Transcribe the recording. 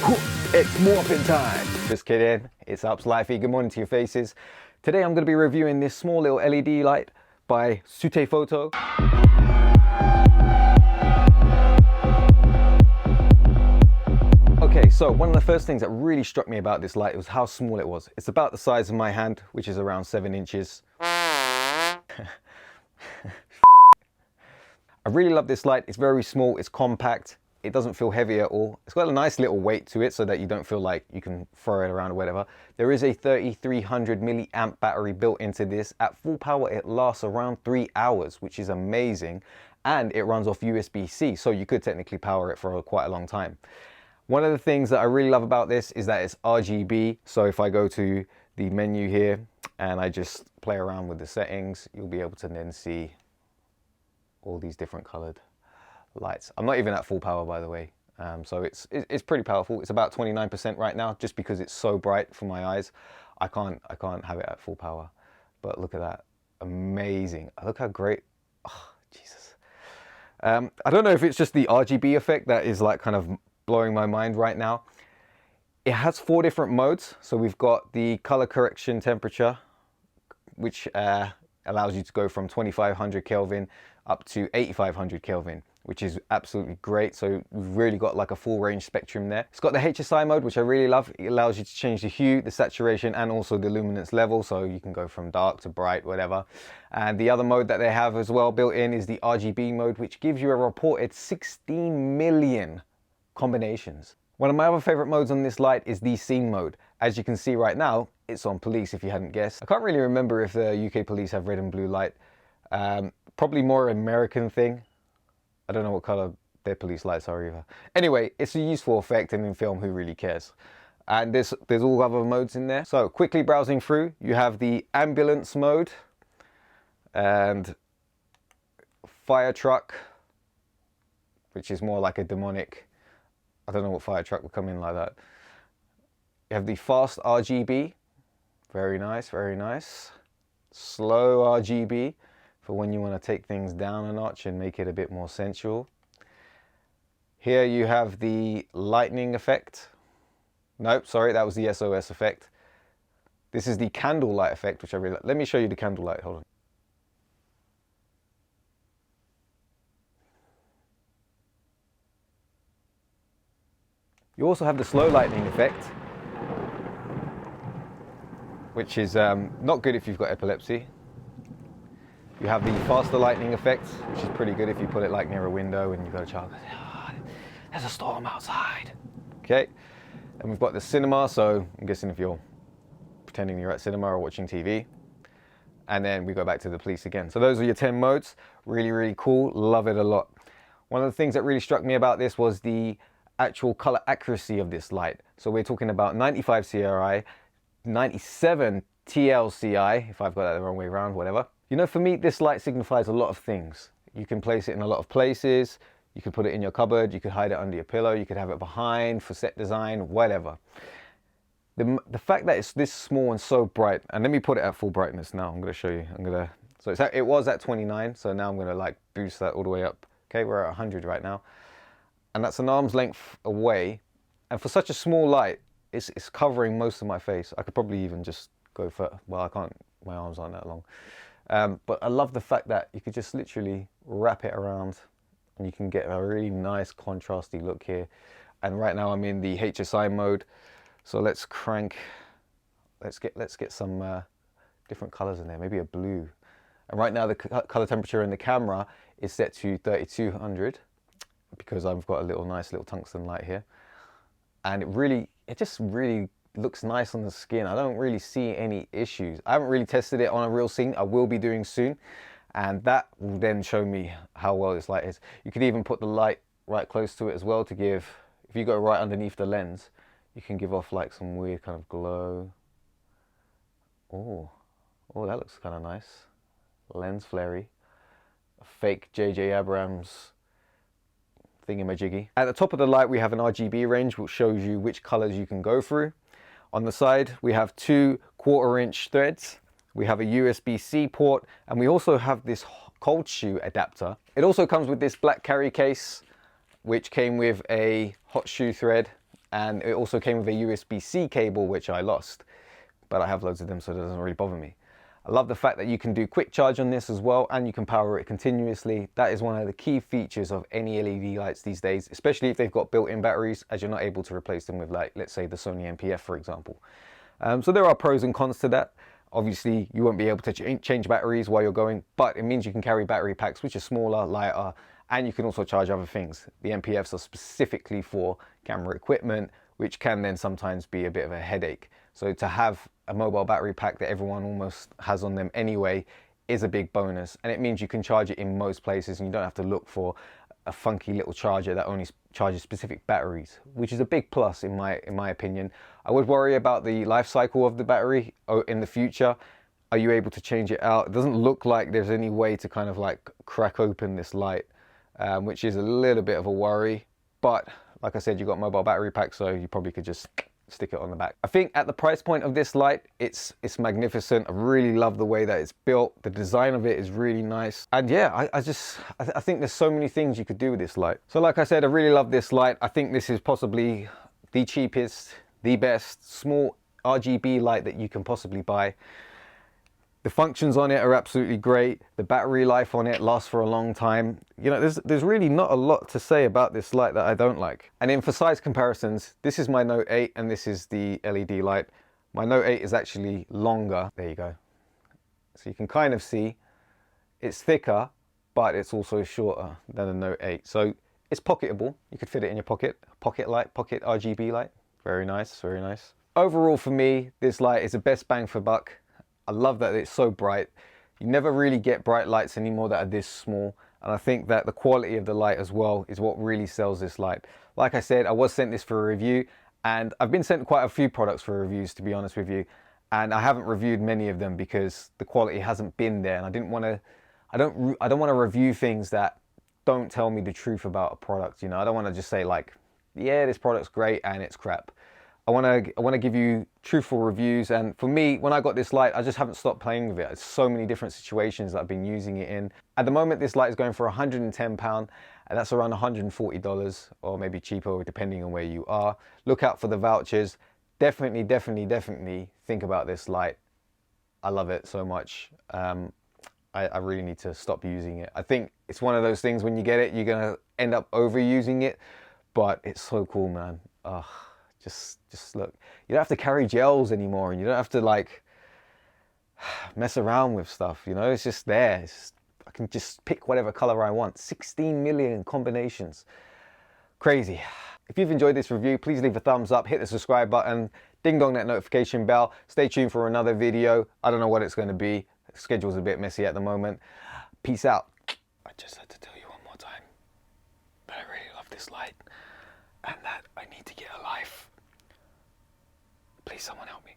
It's morphin' time. Just kidding. It's Ups Lifey. Good morning to your faces. Today I'm going to be reviewing this small little LED light by Sute Photo. Okay, so one of the first things that really struck me about this light was how small it was. It's about the size of my hand, which is around 7 inches. I really love this light. It's very small, it's compact. It doesn't feel heavy at all. It's got a nice little weight to it so that you don't feel like you can throw it around or whatever. There is a 3300 milliamp battery built into this. At full power, it lasts around 3 hours, which is amazing. And it runs off USB-C, so you could technically power it for quite a long time. One of the things that I really love about this is that it's RGB. So if I go to the menu here and I just play around with the settings, you'll be able to then see all these different colored lights. I'm not even at full power, by the way, so it's pretty powerful. It's about 29% right now, just because it's so bright for my eyes. I can't have it at full power. But look at that, amazing! Look how great. Oh, Jesus. I don't know if it's just the RGB effect that is like kind of blowing my mind right now. It has 4 different modes. So we've got the color correction temperature, which allows you to go from 2500 Kelvin up to 8500 Kelvin, which is absolutely great. So we've really got like a full range spectrum there. It's got the HSI mode, which I really love. It allows you to change the hue, the saturation, and also the luminance level. So you can go from dark to bright, whatever. And the other mode that they have as well built in is the RGB mode, which gives you a reported 16 million combinations. One of my other favorite modes on this light is the scene mode. As you can see right now, it's on police, if you hadn't guessed. I can't really remember if the UK police have red and blue light. Probably more American thing. I don't know what color their police lights are either. Anyway, it's a useful effect, and in film, who really cares? And there's all other modes in there. So quickly browsing through, you have the ambulance mode and fire truck, which is more like a demonic. I don't know what fire truck would come in like that. You have the fast RGB, very nice, very nice. Slow RGB for when you want to take things down a notch and make it a bit more sensual. Here you have the lightning effect. Nope, sorry, that was the SOS effect. This is the candlelight effect, which I really like. Let me show you the candlelight, hold on. You also have the slow lightning effect, which is not good if you've got epilepsy. You have the faster lightning effect, which is pretty good if you put it like near a window and you've got a child. Oh, there's a storm outside. Okay, and we've got the cinema, so I'm guessing if you're pretending you're at cinema or watching TV. And then we go back to the police again. So those are your 10 modes. Really, really cool. Love it a lot. One of the things that really struck me about this was the actual color accuracy of this light. So we're talking about 95 CRI, 97 TLCI, if I've got that the wrong way around, whatever. You know, for me, this light signifies a lot of things. You can place it in a lot of places. You could put it in your cupboard. You could hide it under your pillow. You could have it behind for set design, whatever. The fact that it's this small and so bright, and let me put it at full brightness now. I'm going to show you. So it was at 29, so now I'm going to like boost that all the way up. Okay, we're at 100 right now. And that's an arm's length away. And for such a small light, it's covering most of my face. I could probably even just go for, well, I can't, my arms aren't that long. But I love the fact that you could just literally wrap it around and you can get a really nice contrasty look here. And right now I'm in the HSI mode. So let's crank, let's get some different colors in there, maybe a blue. And right now the color temperature in the camera is set to 3200 because I've got a nice little tungsten light here. And it just really looks nice on the skin. I don't really see any issues. I haven't really tested it on a real scene. I will be doing soon. And that will then show me how well this light is. You could even put the light right close to it as well to give, if you go right underneath the lens, you can give off like some weird kind of glow. Oh, that looks kind of nice. Lens flary. A fake J.J. Abrams thingamajiggy. At the top of the light, we have an RGB range, which shows you which colors you can go through. On the side, we have 2 1/4-inch threads. We have a USB-C port, and we also have this cold shoe adapter. It also comes with this black carry case, which came with a hot shoe thread and it also came with a USB-C cable, which I lost, but I have loads of them, so it doesn't really bother me. I love the fact that you can do quick charge on this as well, and you can power it continuously. That is one of the key features of any LED lights these days, especially if they've got built-in batteries, as you're not able to replace them with, like, let's say the Sony NP-F, for example. So there are pros and cons to that. Obviously, you won't be able to change batteries while you're going, but it means you can carry battery packs, which are smaller, lighter, and you can also charge other things. The NP-Fs are specifically for camera equipment, which can then sometimes be a bit of a headache. So to have a mobile battery pack that everyone almost has on them anyway is a big bonus. And it means you can charge it in most places and you don't have to look for a funky little charger that only charges specific batteries, which is a big plus in my opinion. I would worry about the life cycle of the battery in the future. Are you able to change it out? It doesn't look like there's any way to kind of like crack open this light, which is a little bit of a worry. But like I said, you've got mobile battery packs, so you probably could just stick it on the back. I think at the price point of this light, it's magnificent. I really love the way that it's built. The design of it is really nice. And yeah, I think there's so many things you could do with this light. So like I said, I really love this light. I think this is possibly the cheapest, the best small RGB light that you can possibly buy. The functions on it are absolutely great. The battery life on it lasts for a long time. You know, there's really not a lot to say about this light that I don't like. And then for size comparisons, this is my Note 8 and this is the LED light. My Note 8 is actually longer. There you go. So you can kind of see it's thicker, but it's also shorter than the Note 8. So it's pocketable. You could fit it in your pocket. Pocket light, pocket RGB light. Very nice, very nice. Overall for me, this light is the best bang for buck. I love that it's so bright. You never really get bright lights anymore that are this small. And I think that the quality of the light as well is what really sells this light. Like I said, I was sent this for a review and I've been sent quite a few products for reviews, to be honest with you. And I haven't reviewed many of them because the quality hasn't been there. And I don't want to review things that don't tell me the truth about a product. You know, I don't want to just say like, yeah, this product's great and it's crap. I want to give you truthful reviews, and for me, when I got this light, I just haven't stopped playing with it. There's so many different situations that I've been using it in. At the moment, this light is going for £110, and that's around $140, or maybe cheaper, depending on where you are. Look out for the vouchers. Definitely think about this light. I love it so much. I really need to stop using it. I think it's one of those things when you get it, you're gonna end up overusing it, but it's so cool, man. Ugh. Just look, you don't have to carry gels anymore and you don't have to like mess around with stuff, you know, it's just there. I can just pick whatever color I want. 16 million combinations. Crazy. If you've enjoyed this review, please leave a thumbs up, hit the subscribe button, ding dong that notification bell. Stay tuned for another video. I don't know what it's going to be. The schedule's a bit messy at the moment. Peace out. I just had to tell you one more time that I really love this light and that I need to get a life. Please, someone help me.